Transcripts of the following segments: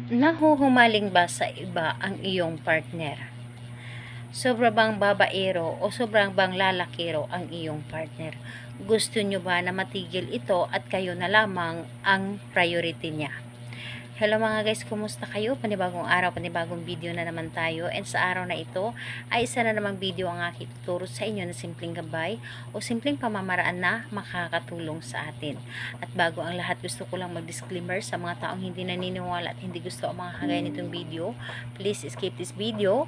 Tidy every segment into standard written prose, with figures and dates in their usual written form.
Nahuhumaling ba sa iba ang iyong partner? Sobra bang babaero o sobrang bang lalakiro ang iyong partner? Gusto nyo ba na matigil ito at kayo na lamang ang priority niya? Hello mga guys, kumusta kayo? Panibagong araw, panibagong video na naman tayo. And sa araw na ito ay isa na namang video ang aking tuturo sa inyo na simpleng gabay o simpleng pamamaraan na makakatulong sa atin. At bago ang lahat, gusto ko lang mag-disclaimer sa mga taong hindi naniniwala at hindi gusto ang mga kagaya nitong video. Please skip this video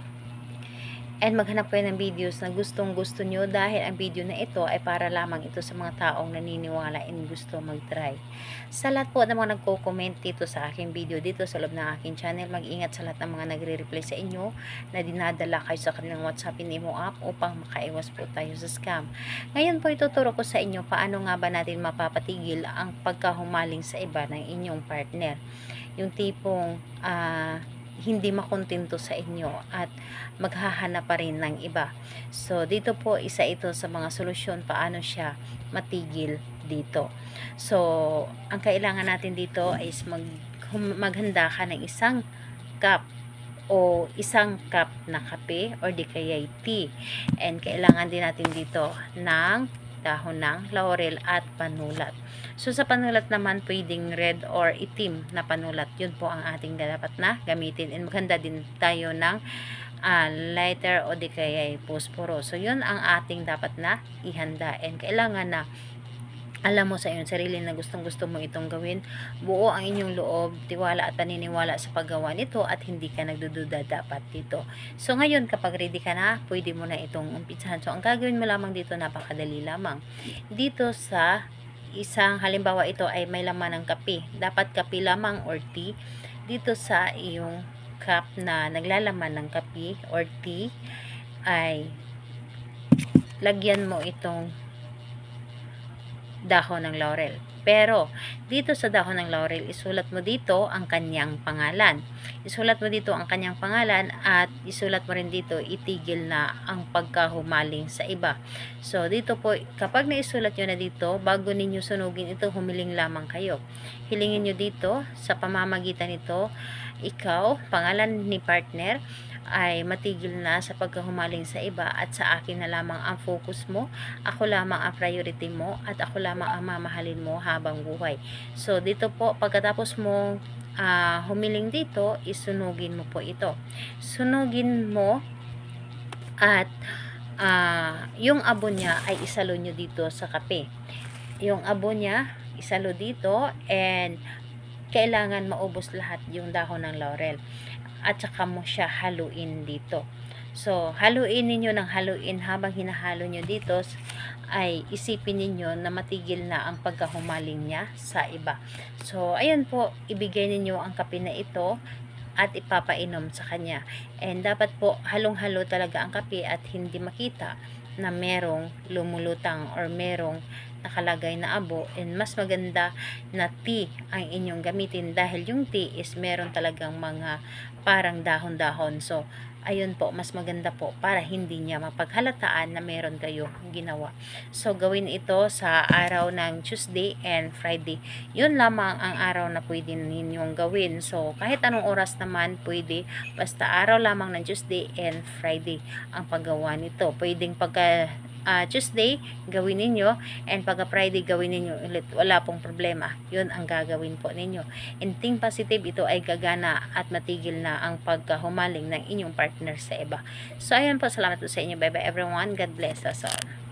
and maghanap kayo ng videos na gustong gusto nyo dahil ang video na ito ay para lamang ito sa mga taong naniniwala and gusto mag-try. Sa lahat po ng mga nagko-comment dito sa aking video dito sa loob ng aking channel, mag-ingat sa lahat ng mga nagre-reply sa inyo na dinadala kayo sa kanilang WhatsApp Imo app upang makaiwas po tayo sa scam. Ngayon po ituturo ko sa inyo paano nga ba natin mapapatigil ang pagkahumaling sa iba ng inyong partner. Yung tipong hindi makontento sa inyo at maghahanap pa rin ng iba. So, dito po isa ito sa mga solusyon paano siya matigil dito. So, ang kailangan natin dito is maghanda ka ng isang cup o isang cup na kape or di kaya tea. And kailangan din natin dito ng dahon ng laurel at panulat. So sa panulat naman pwedeng red or itim na panulat. Yun po ang ating dapat na gamitin. And maganda din tayo ng lighter o di kaya posporo. So yun ang ating dapat na ihanda. And kailangan na alam mo sa iyong sarili na gustong gusto mo itong gawin, buo ang inyong loob, tiwala at paniniwala sa paggawa nito at hindi ka nagdududa dapat dito. So ngayon kapag ready ka na, pwede mo na itong umpisahan. So ang gagawin mo lamang dito, napakadali lamang. Dito sa isang halimbawa ito ay may laman ng kape. Dapat kape lamang or tea. Dito sa iyong cup na naglalaman ng kape or tea ay lagyan mo itong dahon ng laurel. Pero, dito sa dahon ng laurel, isulat mo dito ang kanyang pangalan. Isulat mo dito ang kanyang pangalan at isulat mo rin dito, itigil na ang pagkahumaling sa iba. So, dito po, kapag naisulat nyo na dito, bago ninyo sunugin ito, humiling lamang kayo. Hilingin nyo dito, sa pamamagitan nito, ikaw, pangalan ni partner, ay matigil na sa pagkahumaling sa iba at sa akin na lamang ang focus mo, ako lamang ang priority mo at ako lamang ang mamahalin mo habang buhay. So dito po pagkatapos mo humiling dito, isunugin mo po ito. Sunugin mo at yung abo niya ay isalo nyo dito sa kape. Yung abo niya isalo dito and kailangan maubos lahat yung dahon ng laurel at saka mo siya haluin dito. So, haluin ninyo ng haluin habang hinahalo nyo dito ay isipin ninyo na matigil na ang pagkahumaling niya sa iba. So, ayan po, ibigay ninyo ang kape na ito at ipapainom sa kanya. And dapat po halong-halo talaga ang kape at hindi makita na merong lumulutang or merong nakalagay na abo, and mas maganda na tea ang inyong gamitin dahil yung tea is meron talagang mga parang dahon-dahon. So ayun po, mas maganda po para hindi niya mapaghalataan na meron kayo ginawa. So gawin ito sa araw ng Tuesday and Friday. Yun lamang ang araw na pwede ninyong gawin. So kahit anong oras naman pwede, basta araw lamang ng Tuesday and Friday ang paggawa nito. Pwedeng pagka Tuesday gawin ninyo and pagka Friday gawin ninyo ulit, wala pong problema. Yun ang gagawin po ninyo. And think positive, ito ay gagana at matigil na ang pagkahumaling ng inyong partner sa iba. So ayan po, salamat po sa inyo. Bye bye everyone, God bless us all.